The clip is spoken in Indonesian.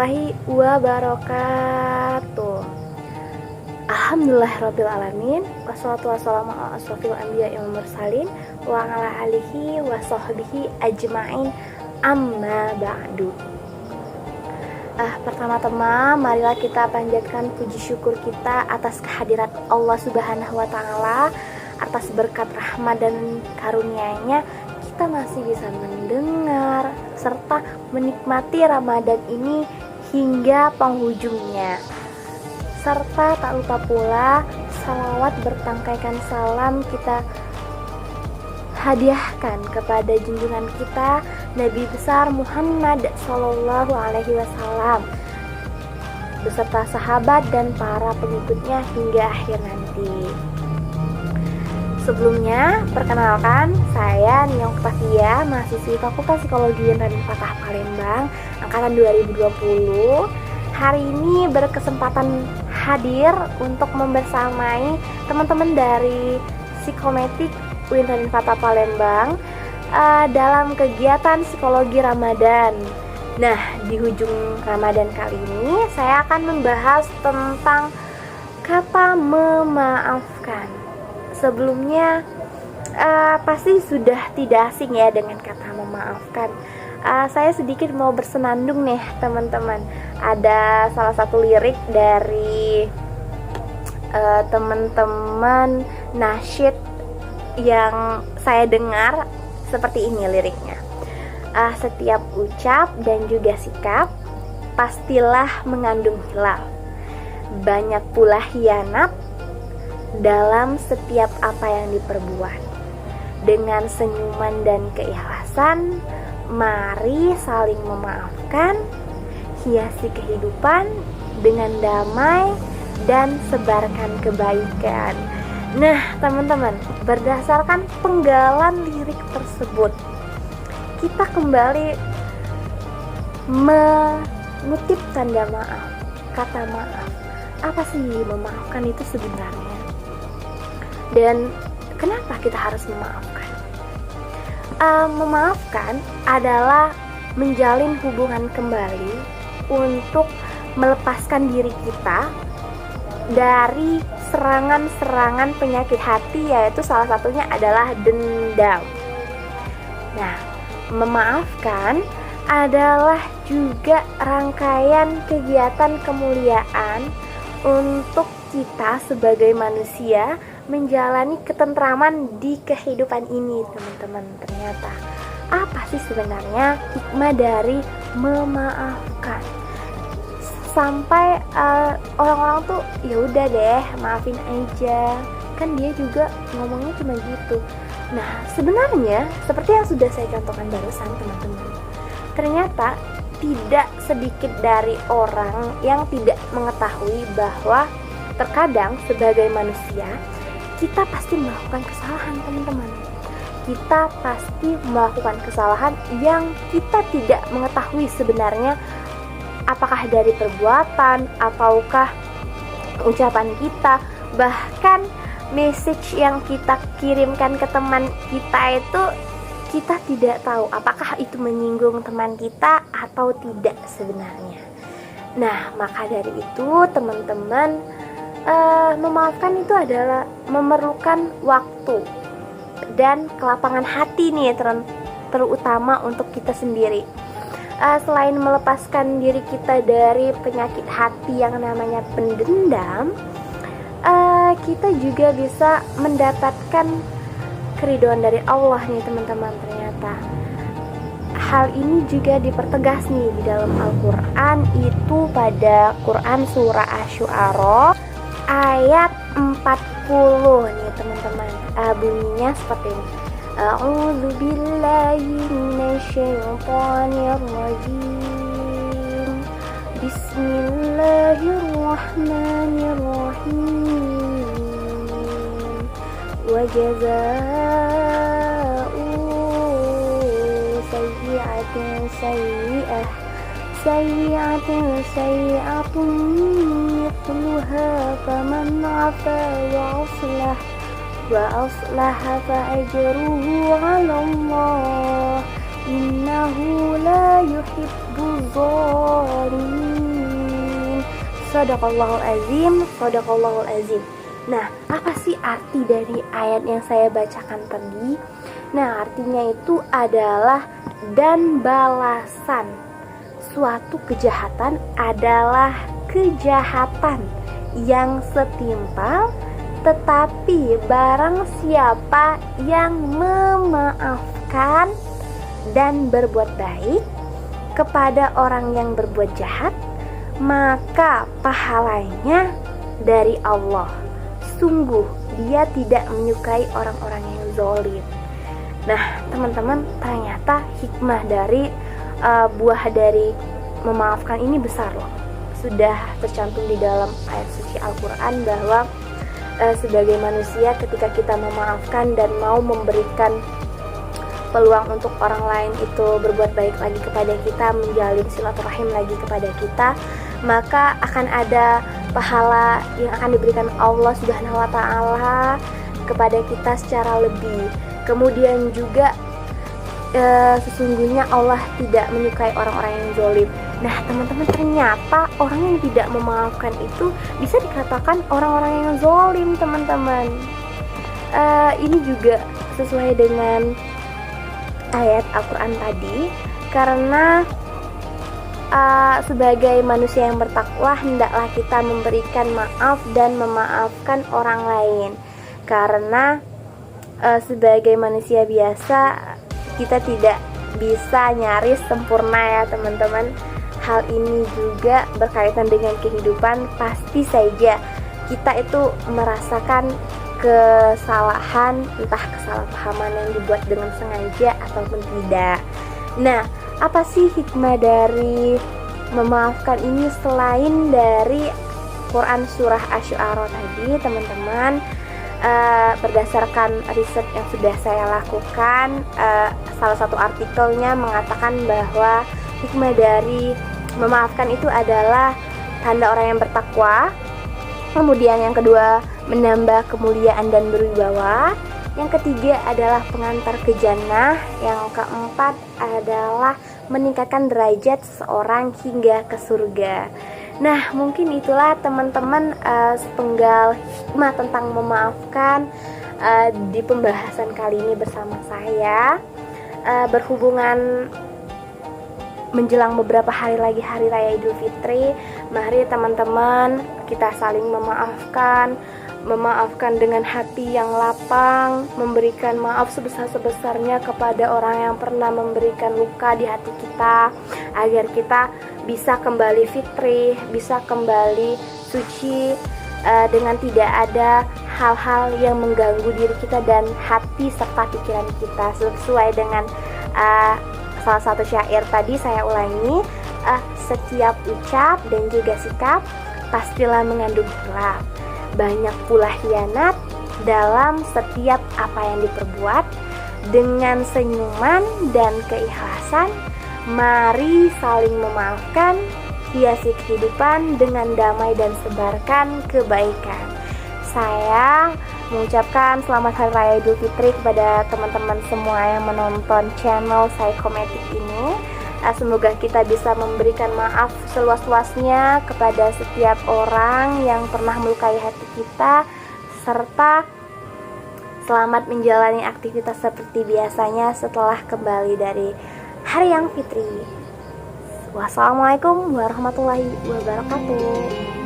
warahmatullahi wabarakatuh. Alhamdulillahirrabbilalamin. Wassalatu wassalamu ala asrofil anbiya wal mursalin wa ala alihi wa sahbihi ajma'in, amma ba'du. Pertama-tama marilah kita panjatkan puji syukur kita atas kehadirat Allah Subhanahu wa taala, atas berkat rahmat dan karunia-Nya kita masih bisa mendengar serta menikmati Ramadan ini hingga penghujungnya. Serta tak lupa pula salawat bertangkaikan salam kita hadiahkan kepada junjungan kita Nabi besar Muhammad Sallallahu Alaihi Wasallam beserta sahabat dan para pengikutnya hingga akhir nanti. Sebelumnya, perkenalkan, saya Niong Octavia, mahasiswi Fakultas Psikologi Raden Fatah Palembang, angkatan 2020. Hari ini berkesempatan hadir untuk membersamai teman-teman dari Psikometik UIN Raden Fatah Palembang dalam kegiatan psikologi Ramadan. Nah, di hujung Ramadan kali ini, saya akan membahas tentang kata memaafkan. Sebelumnya pasti sudah tidak asing ya dengan kata memaafkan. Saya sedikit mau bersenandung nih teman-teman. Ada salah satu lirik dari teman-teman nasyid yang saya dengar seperti ini liriknya. Setiap ucap dan juga sikap pastilah mengandung hilaf. Banyak pula hianat dalam setiap apa yang diperbuat. Dengan senyuman dan keikhlasan, mari saling memaafkan, hiasi kehidupan dengan damai dan sebarkan kebaikan. Nah, teman-teman, berdasarkan penggalan lirik tersebut, kita kembali mengutip tanda maaf, kata maaf. Apa sih memaafkan itu sebenarnya? Dan kenapa kita harus memaafkan? Memaafkan adalah menjalin hubungan kembali untuk melepaskan diri kita dari serangan-serangan penyakit hati, yaitu salah satunya adalah dendam. Nah, memaafkan adalah juga rangkaian kegiatan kemuliaan untuk kita sebagai manusia menjalani ketentraman di kehidupan ini, teman-teman. Ternyata apa sih sebenarnya hikmah dari memaafkan? Sampai orang-orang tuh ya udah deh, maafin aja. Kan dia juga ngomongnya cuma gitu. Nah, sebenarnya seperti yang sudah saya contohkan barusan, teman-teman. Ternyata tidak sedikit dari orang yang tidak mengetahui bahwa terkadang sebagai manusia kita pasti melakukan kesalahan, teman-teman. Kita pasti melakukan kesalahan yang kita tidak mengetahui sebenarnya apakah dari perbuatan ataukah ucapan kita, bahkan message yang kita kirimkan ke teman kita itu kita tidak tahu apakah itu menyinggung teman kita atau tidak sebenarnya. Nah, maka dari itu teman-teman, memaafkan itu adalah memerlukan waktu dan kelapangan hati nih, terutama untuk kita sendiri. Selain melepaskan diri kita dari penyakit hati yang namanya pendendam, kita juga bisa mendapatkan keridhaan dari Allah nih, teman-teman. Ternyata hal ini juga dipertegas nih di dalam Al-Quran, itu pada Quran surah Asy-Syu'ara ayat 40 nih, teman-teman. Bunyinya seperti ini. A'udzu billahi minasyaitonir rajim. Bismillahirrahmanirrahim. Wa jazaa'u sayyi'atin sayyi'atun mithluha faman 'afa wa aslaha fa ajruhu 'ala Allah innahu la yuhibbuz zalimin. Shadaqallahul azim, shadaqallahul azim. Nah, apa sih arti dari ayat yang saya bacakan tadi? Nah, artinya itu adalah dan balasan suatu kejahatan adalah kejahatan yang setimpal, tetapi barang siapa yang memaafkan dan berbuat baik kepada orang yang berbuat jahat, maka pahalanya dari Allah. Sungguh dia tidak menyukai orang-orang yang zalim. Nah, teman-teman, ternyata hikmah dari buah dari memaafkan ini besar loh. Sudah tercantum di dalam ayat suci Al-Quran bahwa sebagai manusia, ketika kita memaafkan dan mau memberikan peluang untuk orang lain itu berbuat baik lagi kepada kita, menjalin silaturahim lagi kepada kita, maka akan ada pahala yang akan diberikan Allah Subhanahu wa Ta'ala kepada kita secara lebih. Kemudian juga sesungguhnya Allah tidak menyukai orang-orang yang zalim. Nah, teman-teman, ternyata orang yang tidak memaafkan itu bisa dikatakan orang-orang yang zalim, teman-teman. Ini juga sesuai dengan ayat Al-Quran tadi, karena sebagai manusia yang bertakwa hendaklah kita memberikan maaf dan memaafkan orang lain, karena sebagai manusia biasa kita tidak bisa nyaris sempurna ya teman-teman. Hal ini juga berkaitan dengan kehidupan. Pasti saja kita itu merasakan kesalahan, entah kesalahpahaman yang dibuat dengan sengaja ataupun tidak. Nah, apa sih hikmah dari memaafkan ini selain dari Quran surah Asy-Syu'ara tadi, teman-teman? Berdasarkan riset yang sudah saya lakukan, salah satu artikelnya mengatakan bahwa hikmah dari memaafkan itu adalah tanda orang yang bertakwa. Kemudian yang kedua, menambah kemuliaan dan berwibawa. Yang ketiga adalah pengantar ke jannah. Yang keempat adalah meningkatkan derajat seseorang hingga ke surga. Nah, mungkin itulah teman-teman sepenggal hikmah tentang memaafkan di pembahasan kali ini bersama saya. Berhubungan menjelang beberapa hari lagi Hari Raya Idul Fitri, mari teman-teman kita saling memaafkan dengan hati yang lapang, memberikan maaf sebesar-besarnya kepada orang yang pernah memberikan luka di hati kita, agar kita bisa kembali fitri, bisa kembali suci, dengan tidak ada hal-hal yang mengganggu diri kita dan hati serta pikiran kita. Sesuai dengan salah satu syair tadi, saya ulangi, setiap ucap dan juga sikap pastilah mengandung khilaf. Banyak pula hianat dalam setiap apa yang diperbuat. Dengan senyuman dan keikhlasan, mari saling memaafkan, hiasi kehidupan dengan damai dan sebarkan kebaikan. Saya mengucapkan selamat Hari Raya Idul Fitri kepada teman-teman semua yang menonton channel Psychomatic ini. Semoga kita bisa memberikan maaf seluas-luasnya kepada setiap orang yang pernah melukai hati kita, serta selamat menjalani aktivitas seperti biasanya setelah kembali dari Hari yang Fitri. Wassalamualaikum warahmatullahi wabarakatuh.